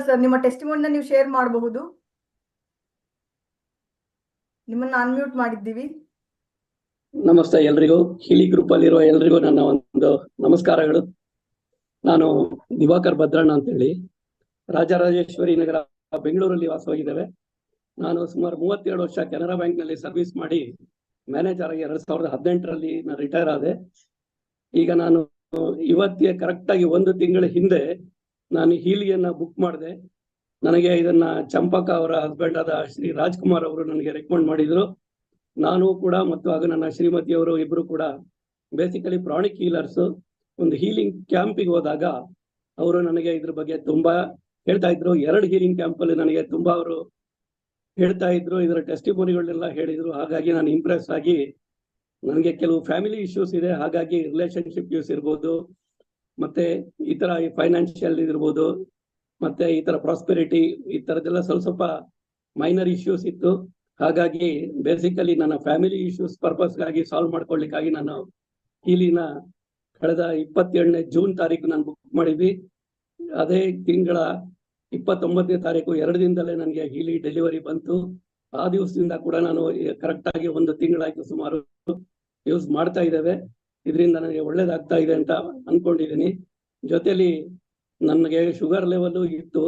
Sir, ನಿಮ್ಮ ಟೆಸ್ಟಿಮೋನಿನ ನೀವು share ಮಾಡಬಹುದು. ನಿಮ್ಮನ್ನ ಅನ್ಮ್ಯೂಟ್ ಮಾಡಿದ್ದೀವಿ. ನಮಸ್ತೆ ಎಲ್ರಿಗೂ. ಹೀಲಿ ಗ್ರೂಪ್ ಅಲ್ಲಿರುವ ಎಲ್ರಿಗೂ ನನ್ನ ಒಂದು ನಮಸ್ಕಾರಗಳು. ನಾನು ದಿವಾಕರ್ ಭದ್ರಣ್ಣ ಅಂತೇಳಿ ರಾಜರಾಜೇಶ್ವರಿ ನಗರ ಬೆಂಗಳೂರಲ್ಲಿ ವಾಸವಾಗಿದ್ದೇವೆ. ನಾನು ಸುಮಾರು 32 ವರ್ಷ ಕೆನರಾ ಬ್ಯಾಂಕ್ ನಲ್ಲಿ ಸರ್ವಿಸ್ ಮಾಡಿ ಮ್ಯಾನೇಜರ್ ಆಗಿ 2018ರಲ್ಲಿ ನಾನು ರಿಟೈರ್ ಆದೆ. ಈಗ ನಾನು ಇವತ್ತಿಗೆ ಕರೆಕ್ಟ್ ಆಗಿ 1 ತಿಂಗಳ ಹಿಂದೆ ನಾನು ಹೀಲಿಯನ್ನ ಬುಕ್ ಮಾಡಿದೆ. ನನಗೆ ಇದನ್ನ ಚಂಪಕ ಅವರ ಹಸ್ಬೆಂಡ್ ಆದ ಶ್ರೀ ರಾಜ್ಕುಮಾರ್ ಅವರು ನನಗೆ ರೆಕಮೆಂಡ್ ಮಾಡಿದ್ರು. ನಾನು ಕೂಡ ಮತ್ತು ಆಗ ನನ್ನ ಶ್ರೀಮತಿಯವರು ಇಬ್ರು ಕೂಡ ಬೇಸಿಕಲಿ ಪ್ರಾಣಿಕ್ ಹೀಲರ್ಸ್. ಒಂದು ಹೀಲಿಂಗ್ ಕ್ಯಾಂಪಿಗೆ ಹೋದಾಗ ಅವರು ನನಗೆ ಇದ್ರ ಬಗ್ಗೆ ತುಂಬಾ ಹೇಳ್ತಾ ಇದ್ರು. 2 ಹೀಲಿಂಗ್ ಕ್ಯಾಂಪ್ ಅಲ್ಲಿ ನನಗೆ ತುಂಬಾ ಅವರು ಹೇಳ್ತಾ ಇದ್ರು, ಇದರ ಟೆಸ್ಟಿಮೋನಿಗಳನ್ನೆಲ್ಲ ಹೇಳಿದ್ರು. ಹಾಗಾಗಿ ನಾನು ಇಂಪ್ರೆಸ್ ಆಗಿ, ನನಗೆ ಕೆಲವು ಫ್ಯಾಮಿಲಿ ಇಶ್ಯೂಸ್ ಇದೆ, ಹಾಗಾಗಿ ರಿಲೇಶನ್ಶಿಪ್ ಇಶ್ಯೂಸ್ ಇರ್ಬೋದು, ಮತ್ತೆ ಈ ತರ ಫೈನಾನ್ಷಿಯಲ್ ಇರ್ಬೋದು, ಮತ್ತೆ ಈ ತರ ಪ್ರಾಸ್ಪೆರಿಟಿ, ಈ ತರದೆಲ್ಲ ಸ್ವಲ್ಪ ಮೈನರ್ ಇಶ್ಯೂಸ್ ಇತ್ತು. ಹಾಗಾಗಿ ಬೇಸಿಕಲಿ ನನ್ನ ಫ್ಯಾಮಿಲಿ ಇಶ್ಯೂಸ್ ಪರ್ಪಸ್ಗಾಗಿ ಸಾಲ್ವ್ ಮಾಡ್ಕೊಳ್ಳಿಕ್ಕಾಗಿ ನಾನು ಹೀಲಿನ ಕಳೆದ 27ನೇ ಜೂನ್ ತಾರೀಕು ನಾನು ಬುಕ್ ಮಾಡಿದ್ವಿ. ಅದೇ ತಿಂಗಳ 29ನೇ ತಾರೀಕು 2 ದಿನದಲ್ಲೇ ನನಗೆ ಹೀಲಿ ಡೆಲಿವರಿ ಬಂತು. ಆ ದಿವಸದಿಂದ ಕೂಡ ನಾನು ಕರೆಕ್ಟ್ ಆಗಿ 1 ತಿಂಗಳಾಯ್ತು ಸುಮಾರು ಯೂಸ್ ಮಾಡ್ತಾ ಇದ್ದೇವೆ. ಇದರಿಂದ ನನಗೆ ಒಳ್ಳೇದಾಗ್ತಾ ಇದೆ ಅಂತ ಅನ್ಕೊಂಡಿದ್ದೀನಿ. ಜೊತೆಲಿ ನನಗೆ ಶುಗರ್ ಲೆವೆಲ್ ಇತ್ತು,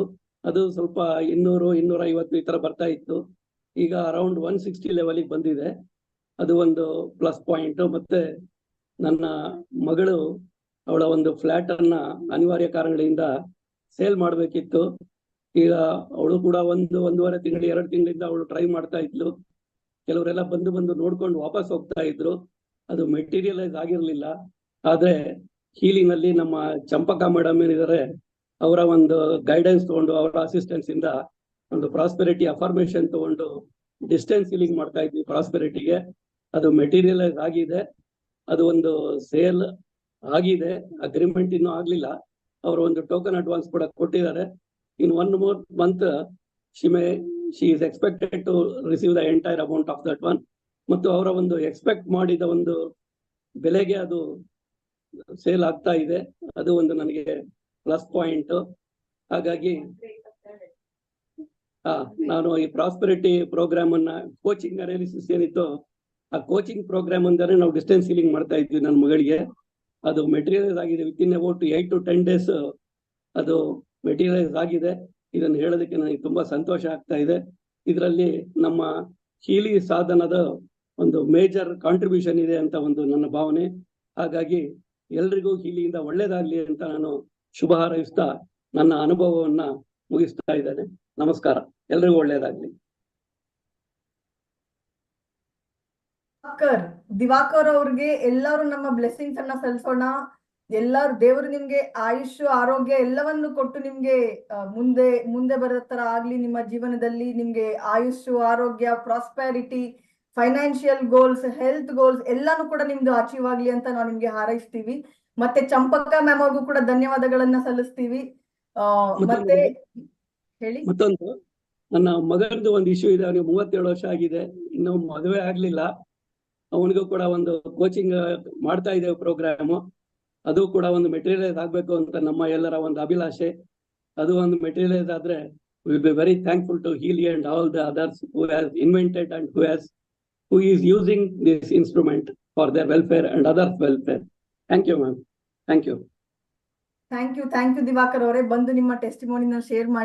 ಅದು ಸ್ವಲ್ಪ 200, 250 ಈ ತರ ಬರ್ತಾ ಇತ್ತು. ಈಗ ಅರೌಂಡ್ 160 ಲೆವೆಲ್ಗೆ ಬಂದಿದೆ. ಅದು ಒಂದು ಪ್ಲಸ್ ಪಾಯಿಂಟ್. ಮತ್ತೆ ನನ್ನ ಮಗಳು ಅವಳ ಒಂದು ಫ್ಲಾಟ್ ಅನ್ನ ಅನಿವಾರ್ಯ ಕಾರಣಗಳಿಂದ ಸೇಲ್ ಮಾಡ್ಬೇಕಿತ್ತು. ಈಗ ಅವಳು ಕೂಡ 1.5 ತಿಂಗಳು 2 ತಿಂಗಳಿಂದ ಅವಳು ಟ್ರೈ ಮಾಡ್ತಾ ಇದ್ಲು. ಕೆಲವರೆಲ್ಲ ಬಂದು ನೋಡ್ಕೊಂಡು ವಾಪಸ್ ಹೋಗ್ತಾ ಇದ್ರು. ಅದು ಮೆಟೀರಿಯಲೈಸ್ ಆಗಿರ್ಲಿಲ್ಲ. ಆದ್ರೆ ಹೀಲಿನಲ್ಲಿ ನಮ್ಮ ಚಂಪಕ ಮೇಡಮ್ ಏನಿದ್ದಾರೆ, ಅವರ ಒಂದು ಗೈಡೆನ್ಸ್ ತಗೊಂಡು, ಅವರ ಅಸಿಸ್ಟೆನ್ಸ್ ಇಂದ ಒಂದು ಪ್ರಾಸ್ಪೆರಿಟಿ ಅಫರ್ಮೇಶನ್ ತಗೊಂಡು ಡಿಸ್ಟೆನ್ಸ್ ಹೀಲಿಂಗ್ ಮಾಡ್ತಾ ಇದ್ವಿ ಪ್ರಾಸ್ಪೆರಿಟಿಗೆ. ಅದು ಮೆಟೀರಿಯಲೈಸ್ ಆಗಿದೆ. ಅದು ಒಂದು ಸೇಲ್ ಆಗಿದೆ. ಅಗ್ರಿಮೆಂಟ್ ಇನ್ನೂ ಆಗ್ಲಿಲ್ಲ. ಅವರು ಒಂದು ಟೋಕನ್ ಅಡ್ವಾನ್ಸ್ ಕೂಡ ಕೊಟ್ಟಿದ್ದಾರೆ. ಇನ್ 1 more month she is expected to receive the entire amount of that one. ಮತ್ತು ಅವರ ಒಂದು ಎಕ್ಸ್ಪೆಕ್ಟ್ ಮಾಡಿದ ಒಂದು ಬೆಲೆಗೆ ಅದು ಸೇಲ್ ಆಗ್ತಾ ಇದೆ. ಅದು ಒಂದು ನನಗೆ ಪ್ಲಸ್ ಪಾಯಿಂಟ್. ಹಾಗಾಗಿ ನಾನು ಈ ಪ್ರಾಸ್ಪೆರಿಟಿ ಪ್ರೋಗ್ರಾಮ್ ಅನ್ನ, ಕೋಚಿಂಗ್ ಅನಾಲಿಸಿಸ್ ಏನಿತ್ತು, ಆ ಕೋಚಿಂಗ್ ಪ್ರೋಗ್ರಾಮ್ ಅಂದರೆ ನಾವು ಡಿಸ್ಟೆನ್ಸ್ ಹೀಲಿಂಗ್ ಮಾಡ್ತಾ ಇದ್ವಿ ನನ್ನ ಮಗಳಿಗೆ. ಅದು ಮೆಟೀರಿಯಲೈಸ್ ಆಗಿದೆ. ವಿತಿನ್ ಅಬೌಟ್ 8 to 10 days ಅದು ಮೆಟೀರಿಯಲೈಸ್ ಆಗಿದೆ. ಇದನ್ನು ಹೇಳೋದಕ್ಕೆ ನನಗೆ ತುಂಬಾ ಸಂತೋಷ ಆಗ್ತಾ ಇದೆ. ಇದರಲ್ಲಿ ನಮ್ಮ ಹೀಲಿ ಸಾಧನದ ಒಂದು ಮೇಜರ್ ಕಾಂಟ್ರಿಬ್ಯೂಷನ್ ಇದೆ ಅಂತ ಒಂದು ನನ್ನ ಭಾವನೆ. ಹಾಗಾಗಿ ಎಲ್ರಿಗೂ ಹೀಲಿಯಿಂದ ಒಳ್ಳೇದಾಗ್ಲಿ ಅಂತ ನಾನು ಶುಭ ಹಾರೈಸ್ತಾ ನನ್ನ ಅನುಭವವನ್ನ ಮುಗಿಸ್ತಾ ಇದ್ದೇನೆ. ನಮಸ್ಕಾರ. ಎಲ್ರಿಗೂ ಒಳ್ಳೇದಾಗ್ಲಿ. ದಿವಾಕರ್ ಅವ್ರಿಗೆ ಎಲ್ಲರೂ ನಮ್ಮ ಬ್ಲೆಸ್ಸಿಂಗ್ಸ್ ಅನ್ನ ಸಲ್ಲಿಸೋಣ. ಎಲ್ಲರೂ ದೇವರು ನಿಮ್ಗೆ ಆಯುಷ್, ಆರೋಗ್ಯ ಎಲ್ಲವನ್ನು ಕೊಟ್ಟು ನಿಮ್ಗೆ ಮುಂದೆ ಬರೋ ತರ ಆಗ್ಲಿ. ನಿಮ್ಮ ಜೀವನದಲ್ಲಿ ನಿಮ್ಗೆ ಆಯುಷ್, ಆರೋಗ್ಯ, prosperity, financial goals, health goals ಎಲ್ಲಾನು ಕೂಡ ನಿಮ್ದು ಅಚೀವ್ ಆಗ್ಲಿ ಅಂತ ನಾವು ನಿಮ್ಗೆ ಹಾರೈಸ್ತೀವಿ. ಮತ್ತೆ ಚಂಪಕ ಮ್ಯಾಮ್ ಅವ್ರಿಗೂ ಕೂಡ ಧನ್ಯವಾದಗಳನ್ನ ಸಲ್ಲಿಸ್ತೀವಿ. ಮತ್ತೆ ಹೇಳಿ. ಮತ್ತೊಂದು, ನನ್ನ ಮಗನದು ಒಂದು ಇಶ್ಯೂ ಇದೆ. ಅವನಿಗೆ 37 ವರ್ಷ ಆಗಿದೆ, ಇನ್ನು ಮದುವೆ ಆಗ್ಲಿಲ್ಲ. ಅವನಿಗೂ ಕೂಡ ಒಂದು ಕೋಚಿಂಗ್ ಮಾಡ್ತಾ ಇದ್ದೇವೆ ಪ್ರೋಗ್ರಾಮ್. ಅದು ಕೂಡ ಒಂದು ಮೆಟೀರಿಯಲೈಸ್ ಆಗ್ಬೇಕು ಅಂತ ನಮ್ಮ ಎಲ್ಲರ ಒಂದು ಅಭಿಲಾಷೆ. ಅದು ಒಂದು ಮೆಟೀರಿಯಲೈಸ್ ಆದ್ರೆ will be very thankful to Healy and all the others who has invented and who is using this instrument for their welfare and others' welfare. Thank you, ma'am. Thank you. Thank you Divakar ಅವರೇ, ಬಂದು ನಿಮ್ಮ ಟೆಸ್ಟಿಮೋನಿನ share ಮಾಡಿ